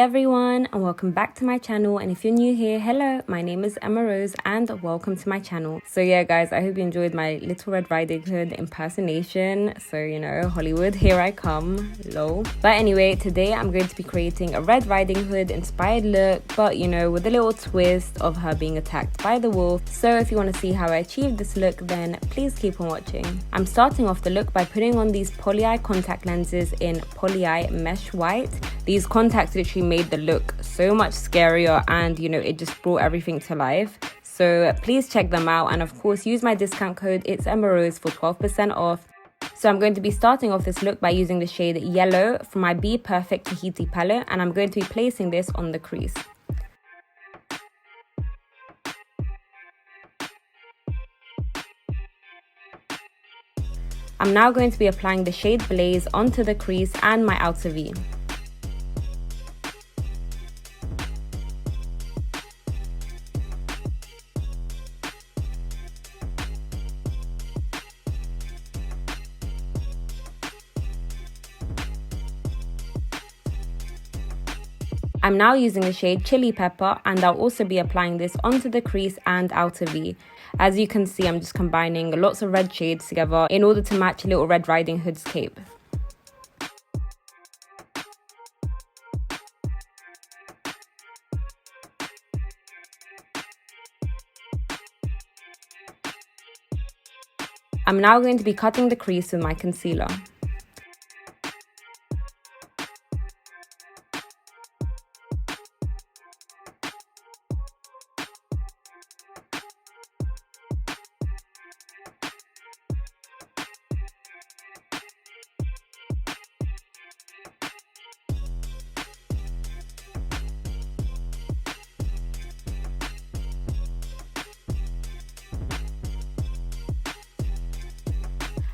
everyone, and welcome back to my channel. And if you're new here, hello, my name is Emma Rose and welcome to my channel. So yeah guys, I hope you enjoyed my Little Red Riding Hood impersonation. So you know, Hollywood, here I come, lol. But anyway, today I'm going to be creating a Red Riding Hood inspired look, but you know, with a little twist of her being attacked by the wolf. So if you want to see how I achieved this look, then please keep on watching. I'm starting off the look by putting on these Pollyeye contact lenses in Pollyeye Mesh White. These contacts literally made the look so much scarier, and you know, it just brought everything to life. So please check them out, and of course use my discount code it's Emma Rose for 12% off. So I'm going to be starting off this look by using the shade Yellow from my Be Perfect Tahiti palette, and I'm going to be placing this on the crease. I'm now going to be applying the shade Blaze onto the crease and my outer V. I'm now using the shade Chili Pepper, and I'll also be applying this onto the crease and outer V. As you can see, I'm just combining lots of red shades together in order to match Little Red Riding Hood's cape. I'm now going to be cutting the crease with my concealer.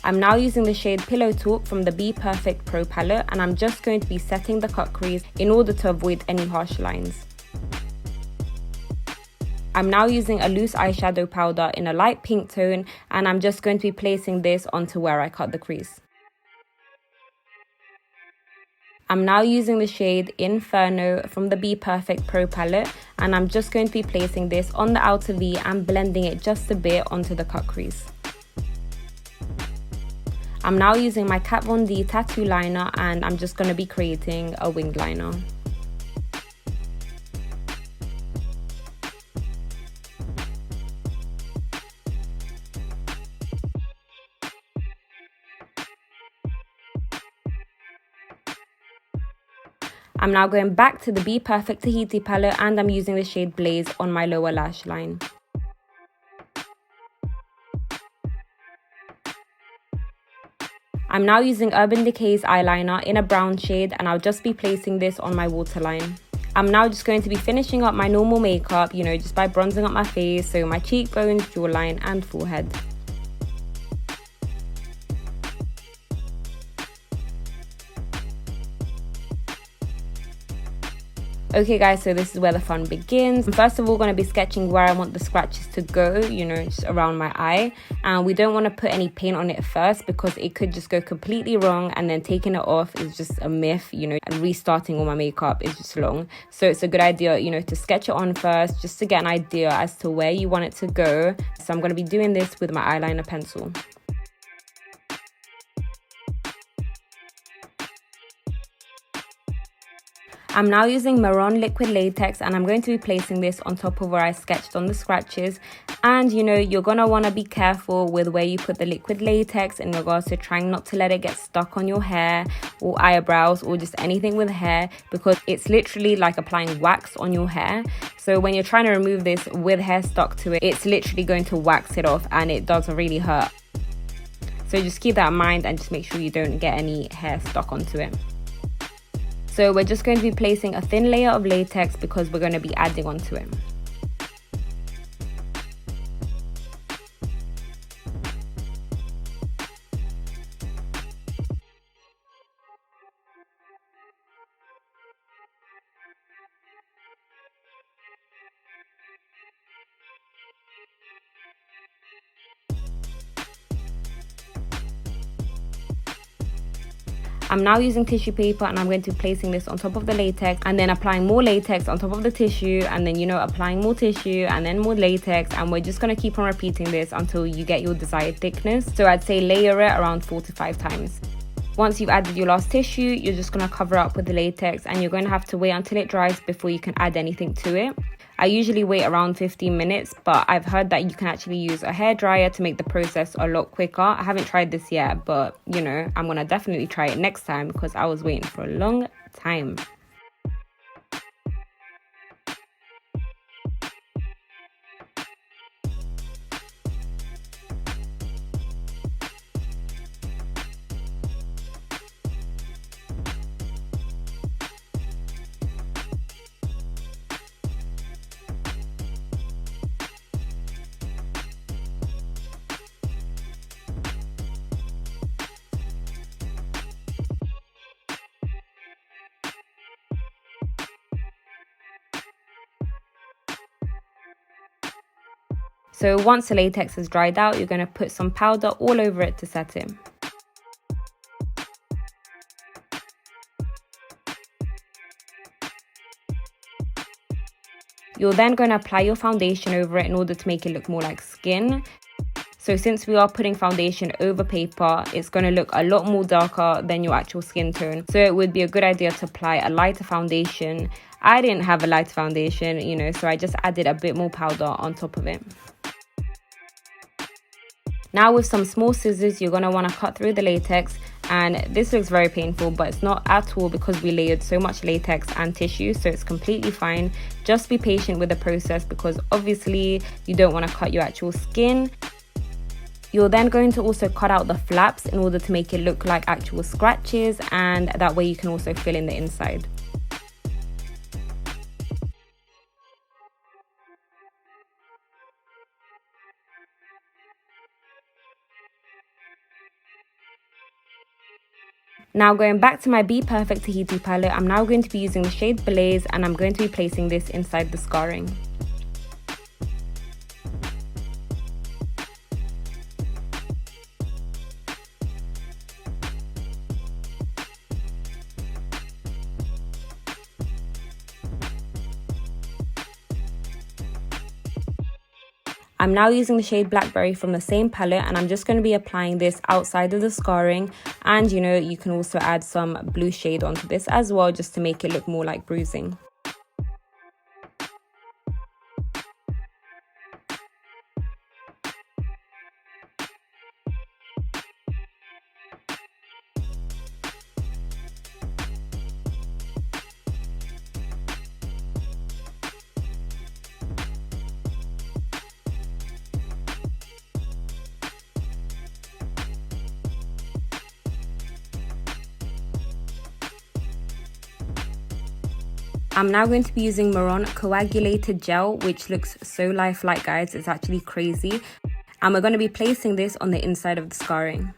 I'm now using the shade Pillow Talk from the Be Perfect Pro palette, and I'm just going to be setting the cut crease in order to avoid any harsh lines. I'm now using a loose eyeshadow powder in a light pink tone, and I'm just going to be placing this onto where I cut the crease. I'm now using the shade Inferno from the Be Perfect Pro palette, and I'm just going to be placing this on the outer V and blending it just a bit onto the cut crease. I'm now using my Kat Von D tattoo liner, and I'm just going to be creating a winged liner. I'm now going back to the Be Perfect Tahiti palette, and I'm using the shade Blaze on my lower lash line. I'm now using Urban Decay's eyeliner in a brown shade, and I'll just be placing this on my waterline. I'm now just going to be finishing up my normal makeup, you know, just by bronzing up my face, so my cheekbones, jawline and forehead. Okay guys, so this is where the fun begins. I'm first of all going to be sketching where I want the scratches to go, you know, just around my eye. And we don't want to put any paint on it first, because it could just go completely wrong, and then taking it off is just a myth, you know, and restarting all my makeup is just long. So it's a good idea, you know, to sketch it on first, just to get an idea as to where you want it to go. So I'm going to be doing this with my eyeliner pencil. I'm now using Maroon Liquid Latex, and I'm going to be placing this on top of where I sketched on the scratches. And you know, you're going to want to be careful with where you put the liquid latex in regards to trying not to let it get stuck on your hair or eyebrows or just anything with hair, because it's literally like applying wax on your hair. So when you're trying to remove this with hair stuck to it, it's literally going to wax it off, and it does really hurt. So just keep that in mind and just make sure you don't get any hair stuck onto it. So we're just going to be placing a thin layer of latex because we're going to be adding onto it. I'm now using tissue paper and I'm going to be placing this on top of the latex and then applying more latex on top of the tissue, and then, you know, applying more tissue and then more latex, and we're just going to keep on repeating this until you get your desired thickness. So I'd say layer it around 4 to 5 times. Once you've added your last tissue, you're just going to cover up with the latex, and you're going to have to wait until it dries before you can add anything to it. I usually wait around 15 minutes, but I've heard that you can actually use a hairdryer to make the process a lot quicker. I haven't tried this yet, but, you know, I'm going to definitely try it next time because I was waiting for a long time. So once the latex is dried out, you're going to put some powder all over it to set it. You're then going to apply your foundation over it in order to make it look more like skin. So since we are putting foundation over paper, it's going to look a lot more darker than your actual skin tone. So it would be a good idea to apply a lighter foundation. I didn't have a lighter foundation, you know, so I just added a bit more powder on top of it. Now with some small scissors, you're going to want to cut through the latex, and this looks very painful, but it's not at all because we layered so much latex and tissue, so it's completely fine. Just be patient with the process because obviously you don't want to cut your actual skin. You're then going to also cut out the flaps in order to make it look like actual scratches, and that way you can also fill in the inside. Now going back to my Be Perfect Tahiti palette, I'm now going to be using the shade Blaze, and I'm going to be placing this inside the scarring. I'm now using the shade Blackberry from the same palette, and I'm just going to be applying this outside of the scarring, and you know, you can also add some blue shade onto this as well just to make it look more like Bruising. I'm now going to be using Maron Coagulated Gel, which looks so lifelike, guys. It's actually crazy. And we're going to be placing this on the inside of the scarring.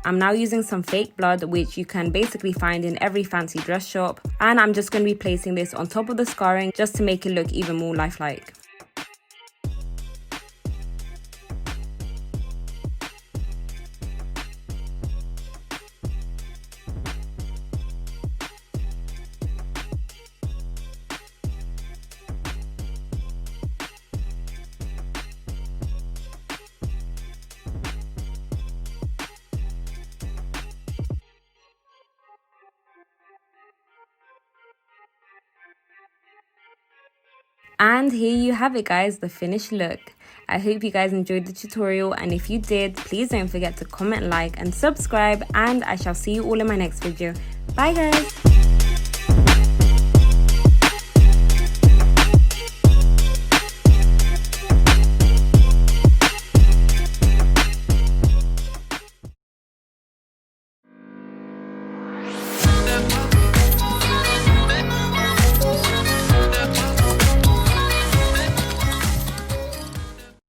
I'm now using some fake blood, which you can basically find in every fancy dress shop, and I'm just going to be placing this on top of the scarring just to make it look even more lifelike. And here you have it, guys, the finished look. I hope you guys enjoyed the tutorial, and if you did, please don't forget to comment, like and subscribe, and I shall see you all in my next video. Bye guys.